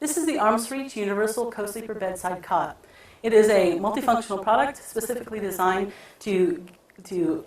This is the Arm's Reach Universal Co-Sleeper Bedside Cot. It is a multifunctional product specifically designed to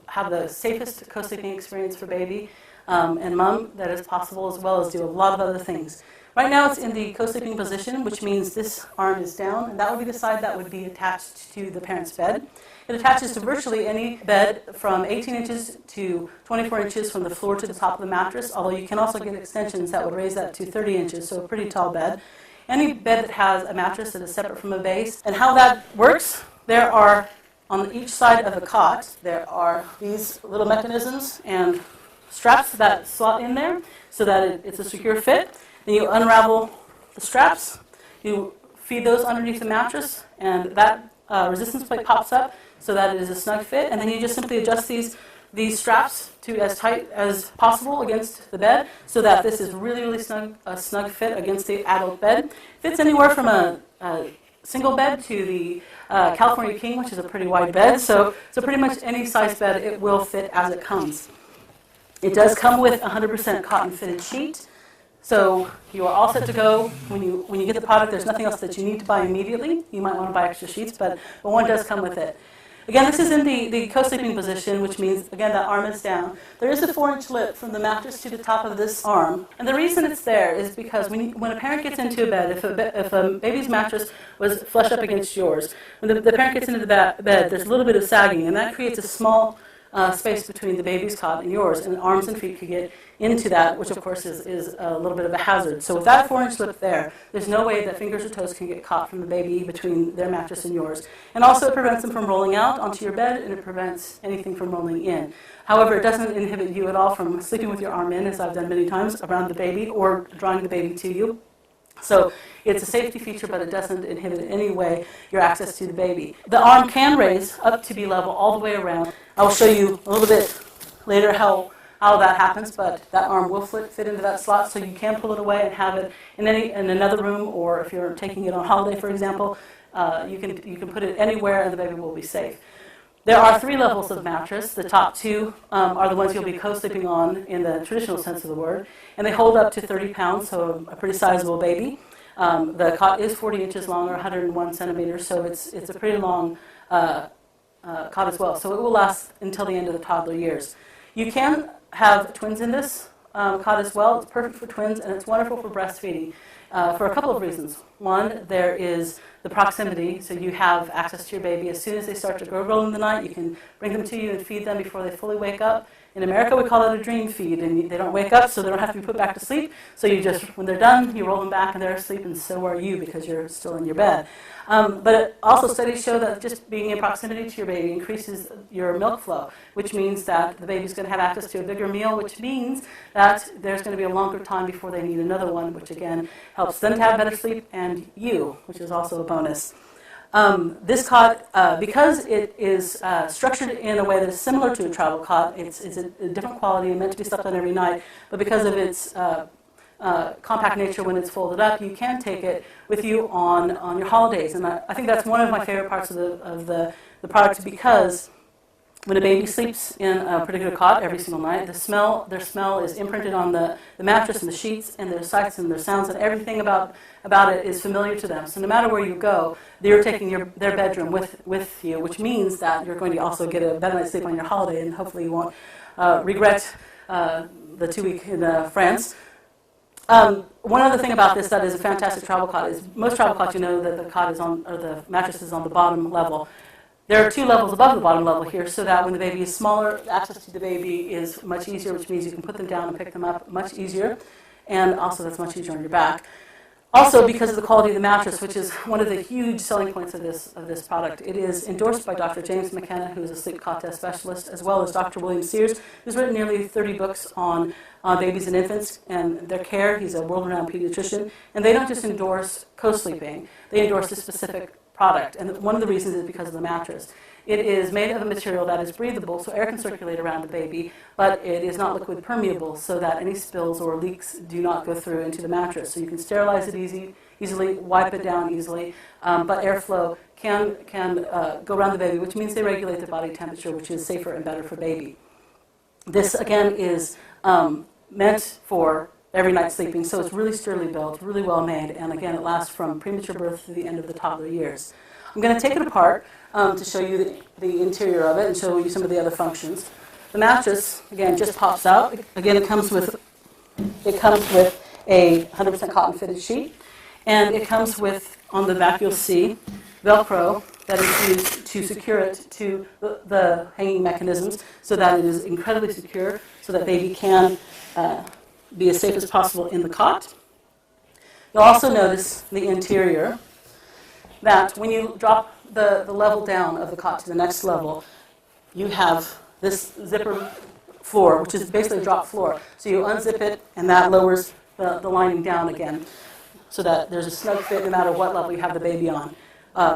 have the safest co-sleeping experience for baby and mom that is possible, as well as do a lot of other things. Right now it's in the co-sleeping position, which means this arm is down, and that would be the side that would be attached to the parent's bed. It attaches to virtually any bed from 18 inches to 24 inches from the floor to the top of the mattress, although you can also get extensions that would raise that to 30 inches, so a pretty tall bed. Any bed that has a mattress that is separate from a base. And how that works, there are, on each side of the cot, there are these little mechanisms and straps that slot in there so that it's a secure fit. Then you unravel the straps, you feed those underneath the mattress, and that resistance plate pops up so that it is a snug fit, and then you just simply adjust these straps to as tight as possible against the bed so that this is really snug, a snug fit against the adult bed. Fits anywhere from a single bed to the California King, which is a pretty wide bed, so pretty much any size bed it will fit as it comes. It does come with 100% cotton fitted sheet. So you are all set to go. When you get the product, there's nothing else that you need to buy immediately. You might want to buy extra sheets, but one does come with it. Again, this is in the co-sleeping position, which means, again, that arm is down. There is a 4-inch lip from the mattress to the top of this arm. And the reason it's there is because when a parent gets into a bed, if a baby's mattress was flush up against yours, when the parent gets into the bed, there's a little bit of sagging, and that creates a small space between the baby's cot and yours, and arms and feet could get into that, which of course is a little bit of a hazard. So with that 4-inch lip there's no way that fingers or toes can get caught from the baby between their mattress and yours. And also it prevents them from rolling out onto your bed, and it prevents anything from rolling in. However, it doesn't inhibit you at all from sleeping with your arm in, as I've done many times, around the baby or drawing the baby to you. So it's a safety feature, but it doesn't inhibit in any way your access to the baby. The arm can raise up to be level all the way around. I'll show you a little bit later how that happens, but that arm will fit into that slot, so you can pull it away and have it in another room, or if you're taking it on holiday, for example, you can put it anywhere and the baby will be safe. There are 3 levels of mattress. The top 2 are the ones you'll be co-sleeping on in the traditional sense of the word, and they hold up to 30 pounds, so a pretty sizable baby. The cot is 40 inches long, or 101 centimeters, so it's a pretty long cot as well. So it will last until the end of the toddler years. You can have twins in this cot as well. It's perfect for twins, and it's wonderful for breastfeeding for a couple of reasons. One, there is the proximity, so you have access to your baby. As soon as they start to gurgle in the night, you can bring them to you and feed them before they fully wake up. In America, we call it a dream feed, and they don't wake up, so they don't have to be put back to sleep. So you just, when they're done, you roll them back and they're asleep, and so are you because you're still in your bed. But also studies show that just being in proximity to your baby increases your milk flow, which means that the baby's going to have access to a bigger meal, which means that there's going to be a longer time before they need another one, which again helps them to have better sleep and you, which is also a bonus. This cot, because it is structured in a way that is similar to a travel cot, it's a different quality and meant to be slept on every night, but because of its compact nature when it's folded up, you can take it with you on your holidays. And I think that's one of my favorite parts of the product, because when a baby sleeps in a particular cot every single night, their smell is imprinted on the mattress and the sheets and their sights and their sounds, and everything about it is familiar to them. So no matter where you go, they're taking their bedroom with you, which means that you're going to also get a better night's sleep on your holiday, and hopefully you won't regret the 2-week in France. One other thing about this that is a fantastic travel cot is most travel cots, you know that the cot is on, or the mattress is on the bottom level. There are 2 levels above the bottom level here, so that when the baby is smaller, access to the baby is much easier, which means you can put them down and pick them up much easier, and also that's much easier on your back. Also, because of the quality of the mattress, which is one of the huge selling points of this product, it is endorsed by Dr. James McKenna, who is a sleep cot test specialist, as well as Dr. William Sears, who's written nearly 30 books on babies and infants and their care. He's a world-renowned pediatrician, and they don't just endorse co-sleeping; they endorse a specific product, and one of the reasons is because of the mattress. It is made of a material that is breathable, so air can circulate around the baby, but it is not liquid permeable, so that any spills or leaks do not go through into the mattress. So you can sterilize it easily, wipe it down easily, but airflow can go around the baby, which means they regulate the body temperature, which is safer and better for baby. This, again, is meant for every night sleeping. So it's really sturdily built, really well made, and again, it lasts from premature birth to the end of the toddler years. I'm going to take it apart to show you the interior of it and show you some of the other functions. The mattress, again, just pops out. Again, it comes with a 100% cotton fitted sheet, and it comes with, on the back you'll see, Velcro that is used to secure it to the hanging mechanisms so that it is incredibly secure so that baby can be as safe as possible in the cot. You'll also notice the interior that when you drop the level down of the cot to the next level, you have this zipper floor, which is basically a drop floor. So you unzip it, and that lowers the lining down again so that there's a snug fit no matter what level you have the baby on.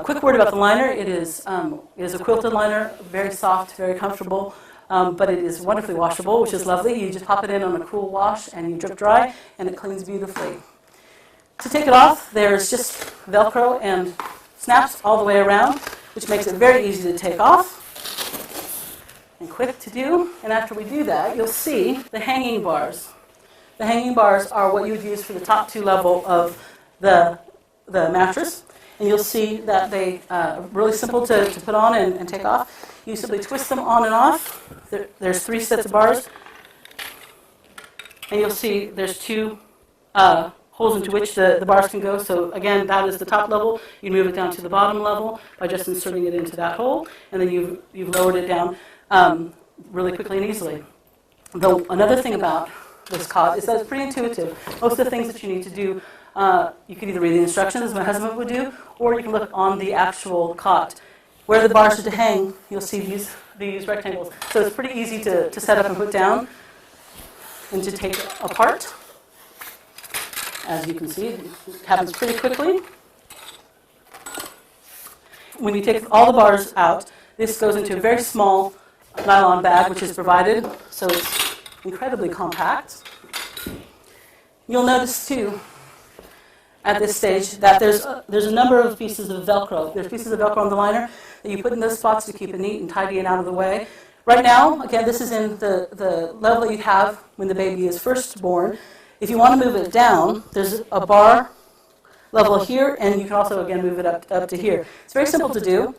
Quick word about the liner. It is a quilted liner, very soft, very comfortable, but it is wonderfully washable, which is lovely. You just pop it in on a cool wash, and you drip dry, and it cleans beautifully. To take it off, there's just Velcro and snaps all the way around, which makes it very easy to take off and quick to do. And after we do that, you'll see the hanging bars. The hanging bars are what you would use for the top two level of the mattress. And you'll see that they are really simple to put on and take off. You simply twist them on and off. There's 3 sets of bars. And you'll see there's 2 holes into which the bars can go. So again, that is the top level. You move it down to the bottom level by just inserting it into that hole. And then you've lowered it down really quickly and easily. Though another thing about this cot is that it's pretty intuitive. Most of the things that you need to do, you can either read the instructions, as my husband would do, or you can look on the actual cot. Where the bars are to hang, you'll see these rectangles. So it's pretty easy to set up and put down and to take apart. As you can see, it happens pretty quickly. When you take all the bars out, this goes into a very small nylon bag, which is provided, so it's incredibly compact. You'll notice, too, at this stage, that there's a number of pieces of Velcro. There's pieces of Velcro on the liner that you put in those spots to keep it neat and tidy and out of the way. Right now, again, this is in the level that you have when the baby is first born. If you want to move it down, there's a bar level here, and you can also, again, move it up to here. It's very simple to do.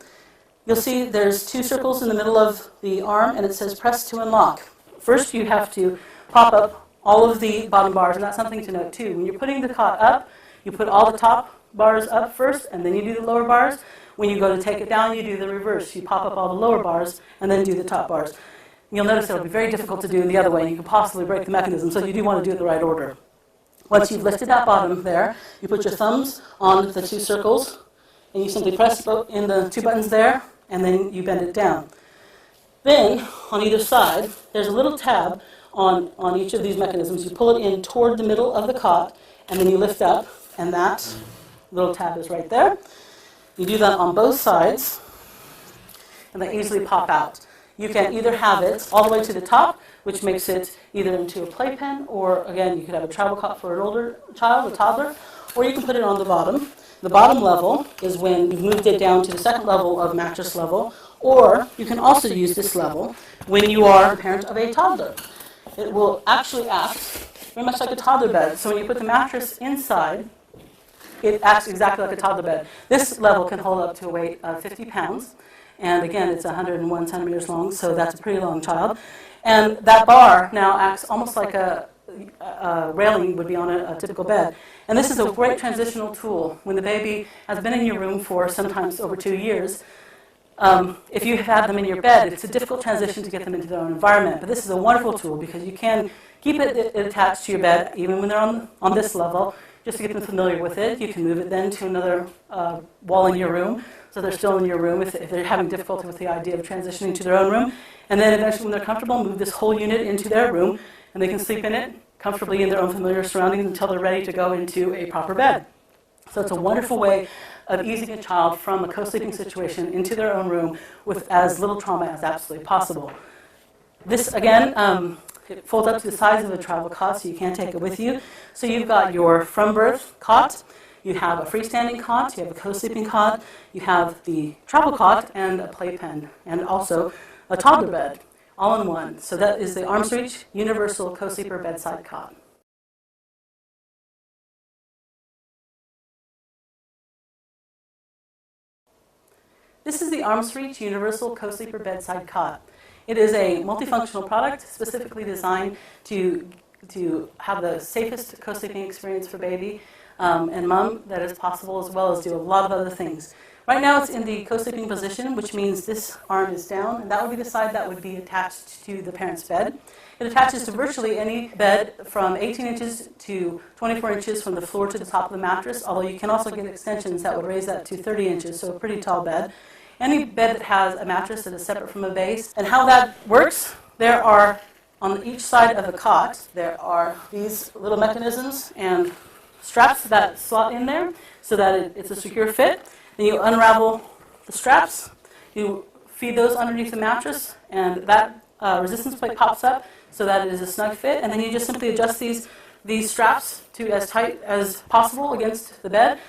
You'll see there's 2 circles in the middle of the arm, and it says press to unlock. First, you have to pop up all of the bottom bars, and that's something to note, too. When you're putting the cot up, you put all the top bars up first, and then you do the lower bars. When you go to take it down, you do the reverse. You pop up all the lower bars, and then do the top bars. You'll notice it'll be very difficult to do the other way, and you could possibly break the mechanism, so you do want to do it in the right order. Once you've lifted that bottom there, you put your thumbs on the 2 circles, and you simply press in the 2 buttons there, and then you bend it down. Then, on either side, there's a little tab on each of these mechanisms. You pull it in toward the middle of the cot, and then you lift up, and that little tab is right there. You do that on both sides, and they easily pop out. You can either have it all the way to the top, which makes it either into a playpen, or again, you could have a travel cot for an older child, a toddler, or you can put it on the bottom. The bottom level is when you've moved it down to the second level of mattress level, or you can also use this level when you are a parent of a toddler. It will actually act very much like a toddler bed. So when you put the mattress inside, it acts exactly like a toddler bed. This level can hold up to a weight of 50 pounds. And again, it's 101 centimeters long, so that's a pretty long child. And that bar now acts almost like a railing would be on a typical bed. And this is a great transitional tool. When the baby has been in your room for sometimes over 2 years, if you have them in your bed, it's a difficult transition to get them into their own environment. But this is a wonderful tool because you can keep it attached to your bed even when they're on this level, just to get them familiar with it. You can move it then to another wall in your room, so they're still in your room if they're having difficulty with the idea of transitioning to their own room. And then eventually when they're comfortable, move this whole unit into their room, and they can sleep in it comfortably in their own familiar surroundings until they're ready to go into a proper bed. So it's a wonderful way of easing a child from a co-sleeping situation into their own room with as little trauma as absolutely possible. This, again, it folds up to the size of a travel cot, so you can't take it with you. So you've got your from-birth cot, you have a freestanding cot, you have a co-sleeping cot, you have the travel cot, and a playpen, and also a toddler bed, all in one. So that is the Arms Reach Universal Co-Sleeper Bedside Cot. This is the Arms Reach Universal Co-Sleeper Bedside Cot. It is a multifunctional product specifically designed to have the safest co-sleeping experience for baby and mom that is possible, as well as do a lot of other things. Right now it's in the co-sleeping position, which means this arm is down, and that would be the side that would be attached to the parent's bed. It attaches to virtually any bed from 18 inches to 24 inches from the floor to the top of the mattress, although you can also get extensions that would raise that to 30 inches, so a pretty tall bed. Any bed that has a mattress that is separate from a base. And how that works, there are, on each side of the cot, there are these little mechanisms and straps that slot in there so that it's a secure fit. Then you unravel the straps, you feed those underneath the mattress, and that resistance plate pops up so that it is a snug fit, and then you just simply adjust these straps to as tight as possible against the bed